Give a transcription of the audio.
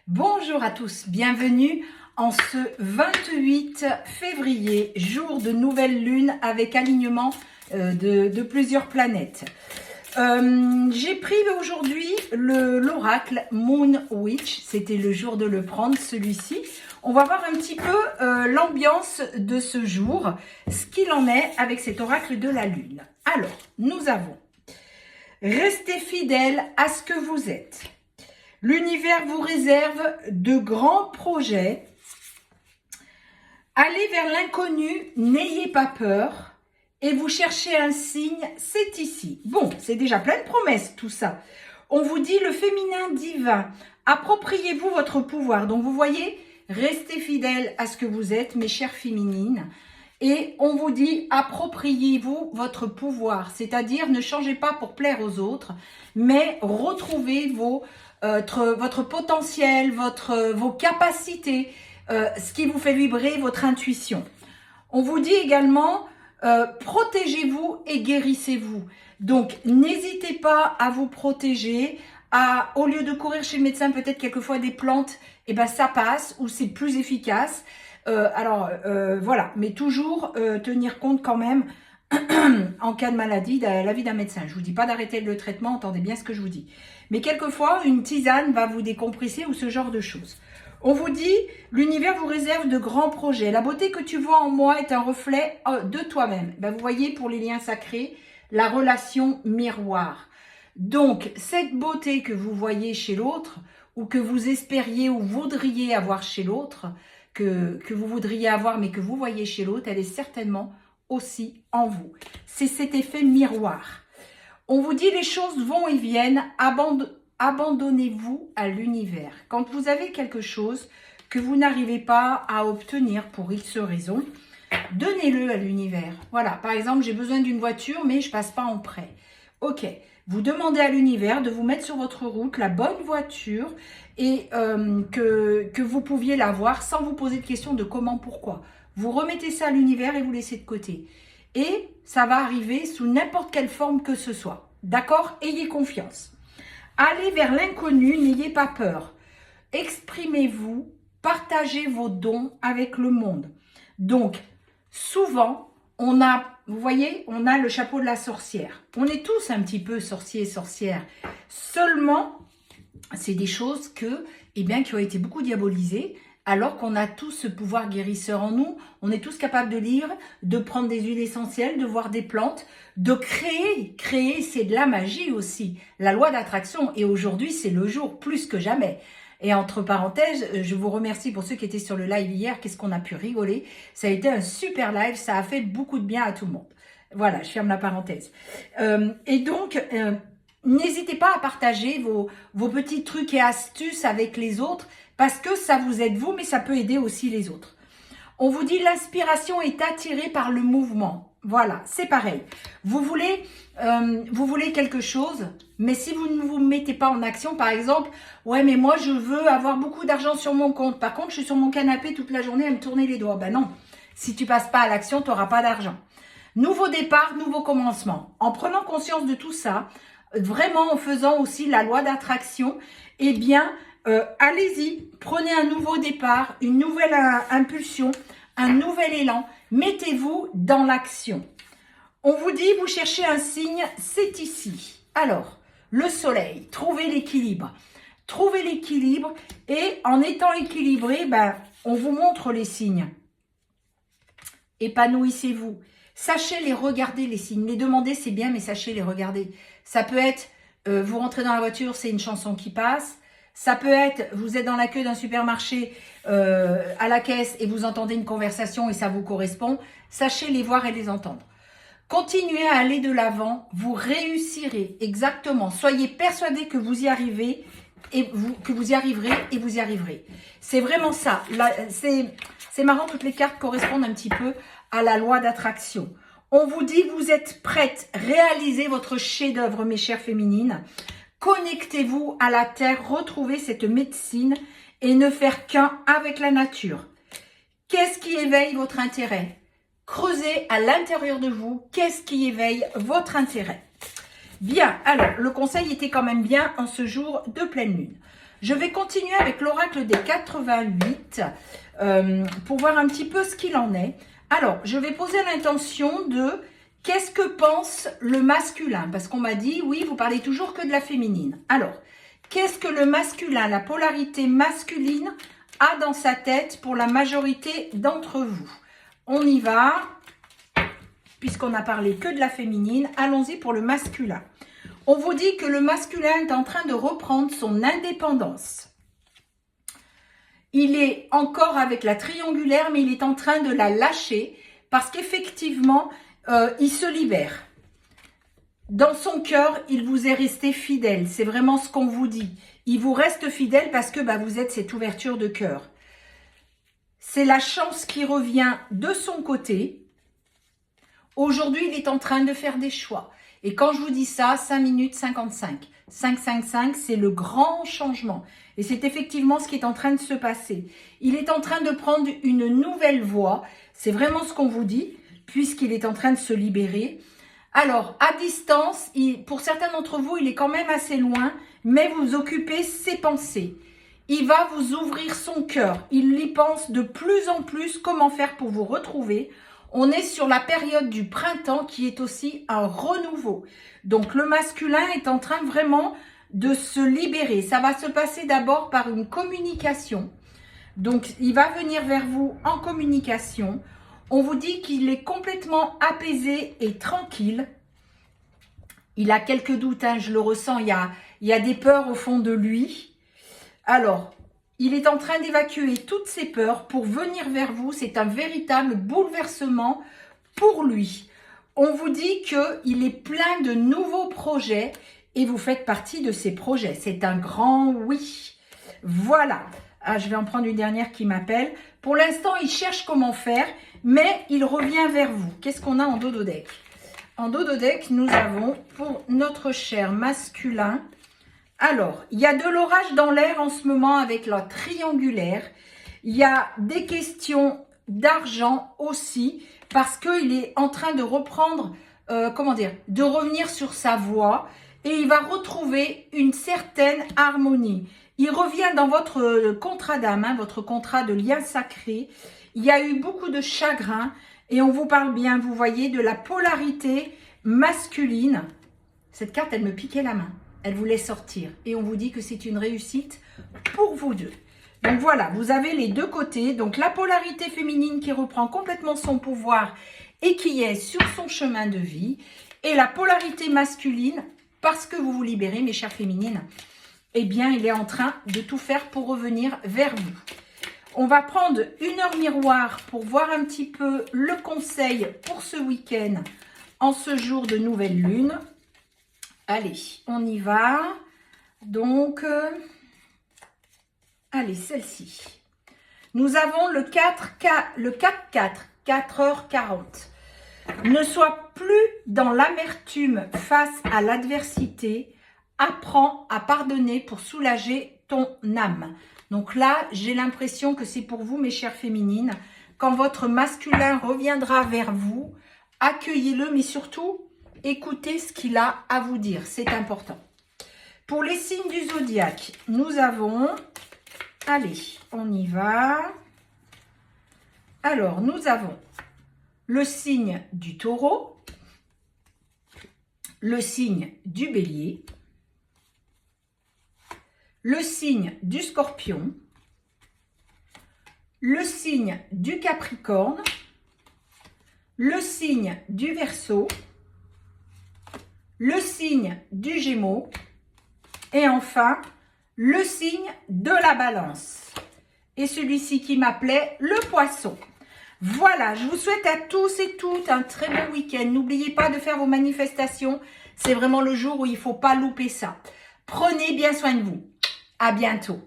Bonjour à tous, bienvenue en ce 28 février, jour de nouvelle lune avec alignement de plusieurs planètes. J'ai pris aujourd'hui l'oracle Moon Witch, c'était le jour de le prendre celui-ci. On va voir un petit peu l'ambiance de ce jour, ce qu'il en est avec cet oracle de la lune. Alors, nous avons « Restez fidèle à ce que vous êtes ». L'univers vous réserve de grands projets. Allez vers l'inconnu, n'ayez pas peur. Et vous cherchez un signe, c'est ici. Bon, c'est déjà plein de promesses tout ça. On vous dit le féminin divin. Appropriez-vous votre pouvoir. Donc vous voyez, restez fidèle à ce que vous êtes, mes chères féminines. Et on vous dit, appropriez-vous votre pouvoir. C'est-à-dire, ne changez pas pour plaire aux autres, mais retrouvez votre potentiel, vos capacités, ce qui vous fait vibrer, votre intuition. On vous dit également, protégez-vous et guérissez-vous. Donc, n'hésitez pas à vous protéger. Au lieu de courir chez le médecin, peut-être quelquefois des plantes, et ben ça passe ou c'est plus efficace. Voilà, mais toujours tenir compte quand même en cas de maladie, de l'avis d'un médecin. Je ne vous dis pas d'arrêter le traitement, entendez bien ce que je vous dis. Mais quelquefois, une tisane va vous décompresser ou ce genre de choses. On vous dit, l'univers vous réserve de grands projets. La beauté que tu vois en moi est un reflet de toi-même. Ben, vous voyez, pour les liens sacrés, la relation miroir. Donc, cette beauté que vous voyez chez l'autre, ou que vous espériez ou voudriez avoir chez l'autre, que vous voudriez avoir mais que vous voyez chez l'autre, elle est certainement aussi en vous. C'est cet effet miroir. On vous dit les choses vont et viennent, abandonnez-vous à l'univers. Quand vous avez quelque chose que vous n'arrivez pas à obtenir pour X raisons, donnez-le à l'univers. Voilà, par exemple, j'ai besoin d'une voiture mais je ne passe pas en prêt. Ok, vous demandez à l'univers de vous mettre sur votre route la bonne voiture et que vous pouviez l'avoir sans vous poser de questions de comment, pourquoi. Vous remettez ça à l'univers et vous laissez de côté. Et ça va arriver sous n'importe quelle forme que ce soit. D'accord? Ayez confiance. Allez vers l'inconnu, n'ayez pas peur. Exprimez-vous, partagez vos dons avec le monde. Donc, souvent, vous voyez, on a le chapeau de la sorcière. On est tous un petit peu sorciers et sorcières. Seulement, c'est des choses qui ont été beaucoup diabolisées, alors qu'on a tous ce pouvoir guérisseur en nous. On est tous capables de lire, de prendre des huiles essentielles, de voir des plantes, de créer. Créer, c'est de la magie aussi. La loi d'attraction. Et aujourd'hui, c'est le jour, plus que jamais. Et entre parenthèses, je vous remercie pour ceux qui étaient sur le live hier. Qu'est-ce qu'on a pu rigoler. Ça a été un super live. Ça a fait beaucoup de bien à tout le monde. Voilà, je ferme la parenthèse. Et donc, n'hésitez pas à partager vos petits trucs et astuces avec les autres parce que ça vous aide vous, mais ça peut aider aussi les autres. On vous dit l'inspiration est attirée par le mouvement. Voilà, c'est pareil. Vous voulez quelque chose, mais si vous ne vous mettez pas en action, par exemple, ouais, mais moi, je veux avoir beaucoup d'argent sur mon compte. Par contre, je suis sur mon canapé toute la journée à me tourner les doigts. Ben non, si tu passes pas à l'action, tu n'auras pas d'argent. Nouveau départ, nouveau commencement. En prenant conscience de tout ça, vraiment en faisant aussi la loi d'attraction, eh bien, allez-y, prenez un nouveau départ, une nouvelle impulsion, un nouvel élan. Mettez-vous dans l'action. On vous dit, vous cherchez un signe, c'est ici. Alors, le soleil, trouvez l'équilibre. Trouvez l'équilibre et en étant équilibré, on vous montre les signes. Épanouissez-vous. Sachez les regarder, les signes. Les demander, c'est bien, mais sachez les regarder. Ça peut être, vous rentrez dans la voiture, c'est une chanson qui passe. Ça peut être, vous êtes dans la queue d'un supermarché à la caisse et vous entendez une conversation et ça vous correspond. Sachez les voir et les entendre. Continuez à aller de l'avant, vous réussirez exactement. Soyez persuadés que vous y arrivez et que vous y arriverez et vous y arriverez. C'est vraiment ça. C'est marrant, toutes les cartes correspondent un petit peu à la loi d'attraction. On vous dit, vous êtes prêtes, réalisez votre chef-d'œuvre, mes chères féminines. Connectez-vous à la terre, retrouvez cette médecine et ne faire qu'un avec la nature. Qu'est-ce qui éveille votre intérêt? Creusez à l'intérieur de vous, qu'est-ce qui éveille votre intérêt? Bien, alors, le conseil était quand même bien en ce jour de pleine lune. Je vais continuer avec l'oracle des 88 pour voir un petit peu ce qu'il en est. Alors, je vais poser l'intention de qu'est-ce que pense le masculin? Parce qu'on m'a dit, oui, vous parlez toujours que de la féminine. Alors, qu'est-ce que le masculin, la polarité masculine, a dans sa tête pour la majorité d'entre vous? On y va, puisqu'on a parlé que de la féminine. Allons-y pour le masculin. On vous dit que le masculin est en train de reprendre son indépendance. Il est encore avec la triangulaire, mais il est en train de la lâcher parce qu'effectivement, il se libère. Dans son cœur, il vous est resté fidèle. C'est vraiment ce qu'on vous dit. Il vous reste fidèle parce que vous êtes cette ouverture de cœur. C'est la chance qui revient de son côté. Aujourd'hui, il est en train de faire des choix. Et quand je vous dis ça, 5 minutes 55. 555, c'est le grand changement. Et c'est effectivement ce qui est en train de se passer. Il est en train de prendre une nouvelle voie. C'est vraiment ce qu'on vous dit, puisqu'il est en train de se libérer. Alors, à distance, pour certains d'entre vous, il est quand même assez loin, mais vous occupez ses pensées. Il va vous ouvrir son cœur. Il y pense de plus en plus comment faire pour vous retrouver. On est sur la période du printemps qui est aussi un renouveau. Donc, le masculin est en train vraiment de se libérer. Ça va se passer d'abord par une communication. Donc, il va venir vers vous en communication. On vous dit qu'il est complètement apaisé et tranquille. Il a quelques doutes, hein, je le ressens. Il y a des peurs au fond de lui. Alors, il est en train d'évacuer toutes ses peurs pour venir vers vous. C'est un véritable bouleversement pour lui. On vous dit qu'il est plein de nouveaux projets et vous faites partie de ces projets. C'est un grand oui. Voilà. Ah, je vais en prendre une dernière qui m'appelle. Pour l'instant, il cherche comment faire, mais il revient vers vous. Qu'est-ce qu'on a en dodo deck? En dodo deck, nous avons pour notre cher masculin. Alors, il y a de l'orage dans l'air en ce moment avec la triangulaire. Il y a des questions d'argent aussi parce qu'il est en train de reprendre, de revenir sur sa voie et il va retrouver une certaine harmonie. Il revient dans votre contrat d'âme, hein, votre contrat de lien sacré. Il y a eu beaucoup de chagrin et on vous parle bien, vous voyez, de la polarité masculine. Cette carte, elle me piquait la main. Elle voulait sortir. Et on vous dit que c'est une réussite pour vous deux. Donc voilà, vous avez les deux côtés. Donc la polarité féminine qui reprend complètement son pouvoir et qui est sur son chemin de vie. Et la polarité masculine, parce que vous vous libérez, mes chères féminines, eh bien, il est en train de tout faire pour revenir vers vous. On va prendre une heure miroir pour voir un petit peu le conseil pour ce week-end en ce jour de nouvelle lune. Allez, on y va. Donc, allez, celle-ci. Nous avons le 4-4, 4h40. Ne sois plus dans l'amertume face à l'adversité. Apprends à pardonner pour soulager ton âme. Donc là, j'ai l'impression que c'est pour vous, mes chères féminines. Quand votre masculin reviendra vers vous, accueillez-le, mais surtout, écoutez ce qu'il a à vous dire. C'est important. Pour les signes du zodiaque, nous avons... Allez, on y va. Alors, nous avons le signe du taureau, le signe du bélier, le signe du scorpion, le signe du capricorne, le signe du verseau, le signe du gémeaux et enfin le signe de la balance. Et celui-ci qui m'appelait le poisson. Voilà, je vous souhaite à tous et toutes un très bon week-end. N'oubliez pas de faire vos manifestations. C'est vraiment le jour où il ne faut pas louper ça. Prenez bien soin de vous. À bientôt.